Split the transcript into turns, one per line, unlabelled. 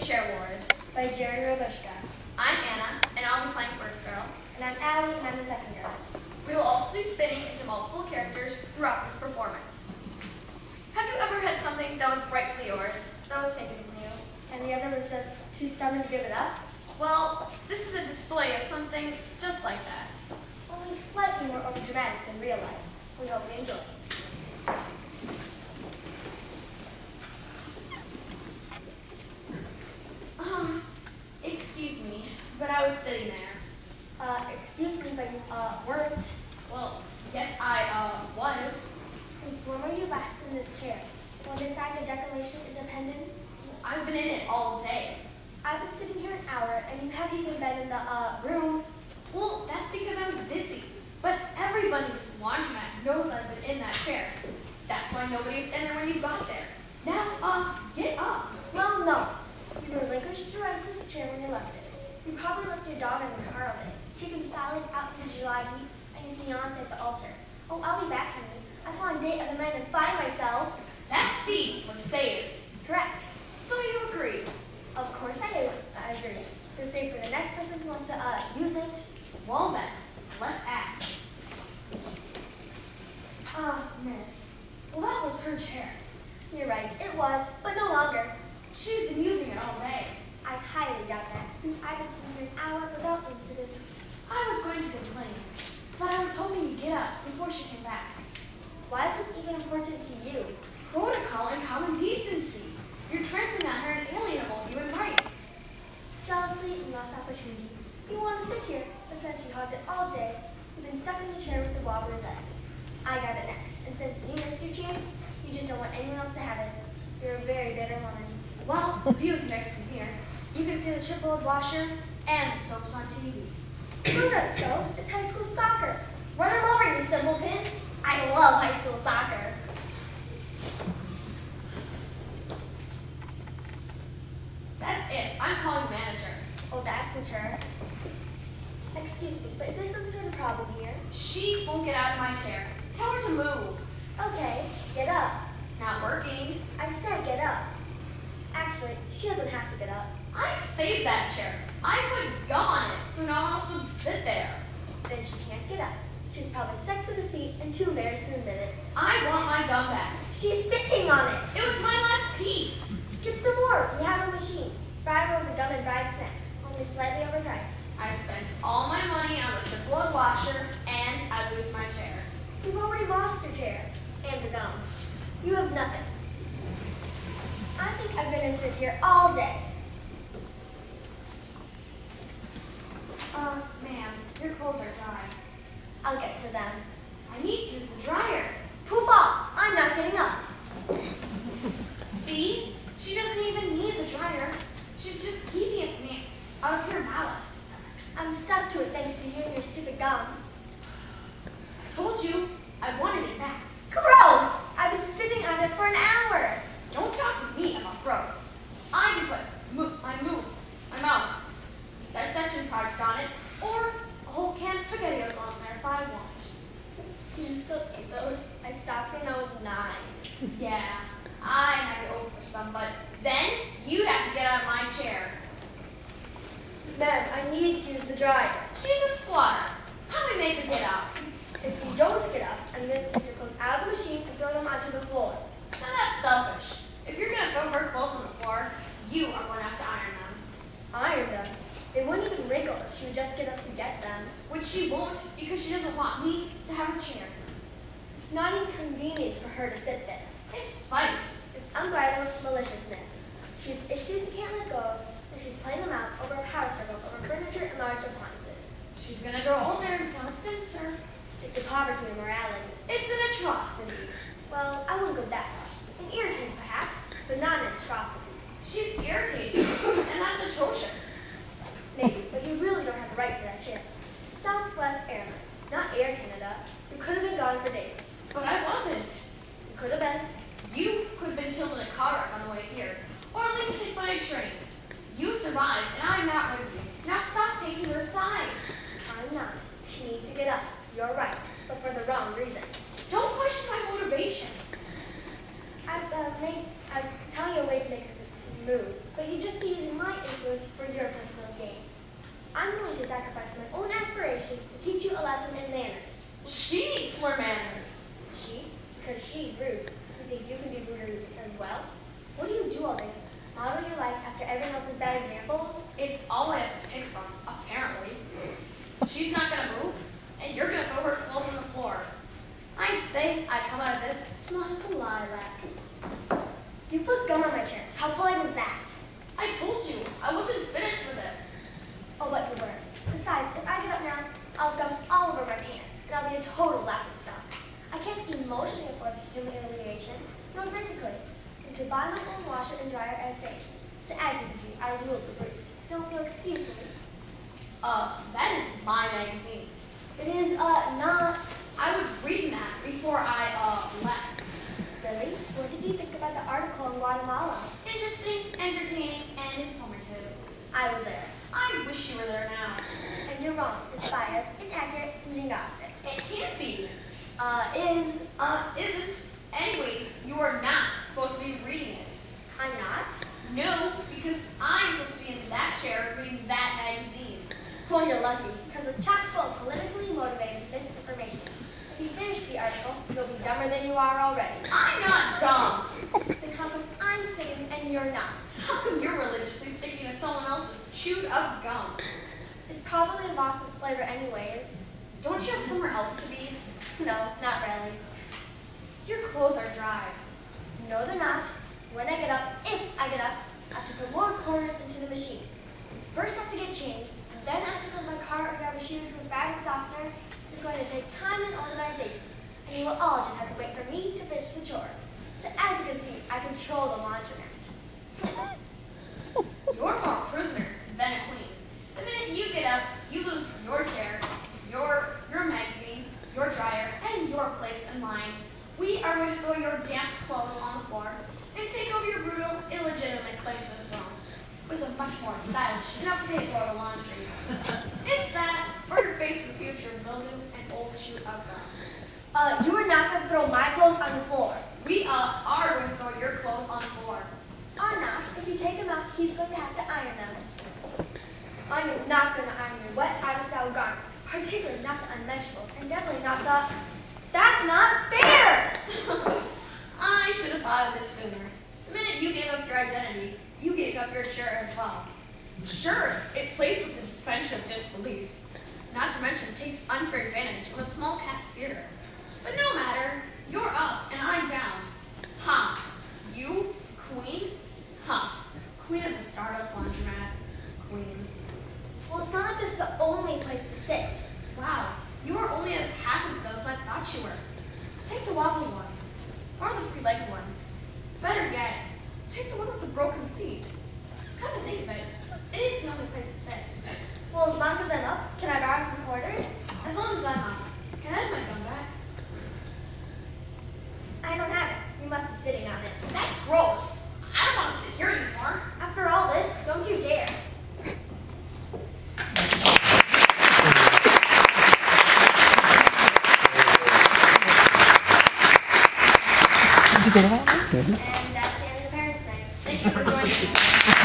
Chair Wars
by Jerry Robushka.
I'm Anna, and I'll be playing first girl.
And I'm Allie, and I'm the second girl.
We will also be spinning into multiple characters throughout this performance. Have you ever had something that was rightfully yours, that was taken from you,
and the other was just too stubborn to give it up?
Well, this is a display of something just like that.
Only slightly more overdramatic than real life. We hope you enjoy.
Excuse me, but I was sitting there.
Excuse me, but you, weren't.
Well, yes, I, was.
Since when were you last in this chair? When they signed the Declaration of Independence?
I've been in it all day.
I've been sitting here an hour, and you haven't even been in the, room.
Well, that's because I was busy. But everybody in this laundromat knows I've been in that chair. That's why nobody was in there when you got there. Now, get up.
Well, no. You relinquished your rights in this chair when you left it. You probably left your dog in the car of it. Chicken salad out in the July heat, and your fiancé at the altar. Oh, I'll be back, honey. I saw on date other men and find myself.
That seat was saved.
Correct.
So you agree?
Of course I do. I agree. It's safe for the next person who wants to, use it.
Well then, let's ask. Miss. Well, that was her chair.
You're right. It was, but no longer.
She's been using it all day.
I highly doubt that, since I've been sitting here an hour without incident.
I was going to complain, but I was hoping you'd get up before she came back.
Why is this even important to you?
Protocol and common decency. You're trampling on her inalienable human rights.
Jealousy and lost opportunity. You want to sit here, but since she hogged it all day, you've been stuck in the chair with the wobbly legs. I got it next, and since you missed your chance, you just don't want anyone else to have it. You're a very bitter woman.
Well, the view is nice from here. You can see the triple washer and the soaps on TV.
Those aren't soaps, it's high school soccer. Run them over, you simpleton. I love high school soccer.
That's it. I'm calling manager.
Oh, that's mature. Excuse me, but is there some sort of problem here?
She won't get out of my chair. Tell her to move.
Okay, get up.
It's not working.
I said get up. Actually, she doesn't have to get up.
I saved that chair. I put gum on it so no one else would sit there.
Then she can't get up. She's probably stuck to the seat and too embarrassed to admit it.
I want my gum back.
She's sitting on it.
It was my last piece.
Get some more. We have a machine. Fried rolls of gum and fried snacks, only slightly overpriced.
I spent all my money on the triple washer and I lose my chair.
You've already lost your chair and the gum. You have nothing. I think I'm going to sit here all day.
Ma'am, your clothes are dry.
I'll get to them.
I need to use the dryer.
Poof off! I'm not getting up.
See? She doesn't even need the dryer. She's just keeping it from me out of pure malice.
I'm stuck to it thanks to you and your stupid gum.
I told you I wanted it back.
Gross! I've been sitting on it for an hour.
Don't talk to me about gross. I can put my mouse dissection product on it, or a whole can of SpaghettiOs on there if I want.
You still eat those? I stopped when I was 9.
Yeah, I had to go for some, but then you'd have to get out of my chair.
Ma'am, I need to use the dryer.
She's a squatter. How do we make her get out?
If you don't get up, I'm going to take your clothes out of the machine and throw them onto the floor.
Now that's selfish. If you're going to throw her clothes on the floor, you are going to have to iron them.
Iron them? They wouldn't even wrinkle if she would just get up to get them.
Which she won't because she doesn't want me to have her chair.
It's not inconvenient for her to sit there.
It's spite.
It's unbridled maliciousness. She has issues she can't let go of, and she's playing them out over a power struggle over furniture and large appliances.
She's going to grow older and become a spinster.
It's a poverty of morality.
It's an atrocity.
Well, I wouldn't go that far. An irritant, perhaps, but not an atrocity.
She's irritating, and that's atrocious.
Maybe, but you really don't have a right to that chair. It's Southwest Airlines, not Air Canada. You could have been gone for days.
But I wasn't.
You could have been.
You could have been killed in a car wreck on the way here, or at least hit by a train. You survived, and I'm not with you. Now stop taking her side.
I'm not. She needs to get up. You're right, but for the wrong reason.
Don't question my motivation.
I'll tell you a way to make her move, but you'd just be using my influence for your personal gain. I'm willing to sacrifice my own aspirations to teach you a lesson in manners.
She needs slur manners.
She? Because she's rude. You think you can be rude as well? What do you do all day? Model your life after everyone else's bad examples?
It's all I have to pick from, apparently. She's not gonna move, and you're gonna throw her clothes on the floor. I'd say I come out of this smelling like a lilac.
You put gum on my chair. How polite is that?
I told you, I wasn't finished with it.
Oh, but you were. Besides, if I get up now, I'll have gum all over my pants, and I'll be a total laughingstock. I can't emotionally afford humiliation, nor physically. And to buy my own washer and dryer as safe. So as you can see, I ruled the roost. Don't you'll excuse me?
That is my magazine.
It is, not.
I was reading that before I, left.
Really? What did you think about the article in Guatemala?
Interesting, entertaining, and informative.
I was there.
I wish you were there now.
And you're wrong. It's biased, inaccurate, and gymnastic.
It can't be.
Isn't.
Anyways, you are not supposed to be reading it.
I'm not?
No, because I'm supposed to be in that chair reading that magazine.
Well, you're lucky, because it's chock full of politically motivated misinformation. If you finish the article, you'll be dumber than you are already.
I'm not dumb.
Then how come I'm sane and you're not?
How come you're religiously sticking to someone else's chewed up gum?
It's probably lost its flavor anyways.
Don't you have somewhere else to be?
No, not really.
Your clothes are dry.
No, they're not. When I get up, if I get up, I have to put more quarters into the machine. First I have to get changed, and then I have to put my car or grab a shoe with fabric softener. It's going to take time and organization, and you will all just have to wait for me to finish the chore. So as you can see, I control the laundromat.
You're more a prisoner than a queen. The minute you get up, you lose your chair, your magazine, your dryer, and your place in line. We are going to throw your damp clothes on the floor and take over your brutal, illegitimate claim to the throne with a much more stylish and up-to-date load of laundry. It's that, or your face in the future of mildew and old chewed up gum.
You are not going to throw my clothes on the floor.
We are going to throw your clothes on the floor.
Are not. If you take them out, he's going to have to iron them. I am not going to iron your wet, out-of-style garments, particularly not the unmentionables, and definitely not the... That's not fair!
I should have thought of this sooner. The minute you gave up your identity, you gave up your chair as well. Sure, it plays with the suspension of disbelief. Not to mention, it takes unfair advantage of a small cat's theater. But no matter, you're up and I'm down. Ha! You, queen? Ha! Queen of the Stardust Laundromat. Queen.
Well, it's not like this is the only place to sit.
Wow, you are only as half as dumb as I thought you were. Take the wobbly one. Or the three-legged one. Better yet, take the one with the broken seat. Come to think of it, it is the only place to sit.
Well, as long as I'm up, can I borrow some quarters?
As long as I'm up, can I have my gun back?
I don't have it. You must be sitting on it.
That's gross. I don't want to sit here anymore.
After all this, don't you dare.
Did you get it all?
And that's the end of the Parents' Night.
Thank you for joining me.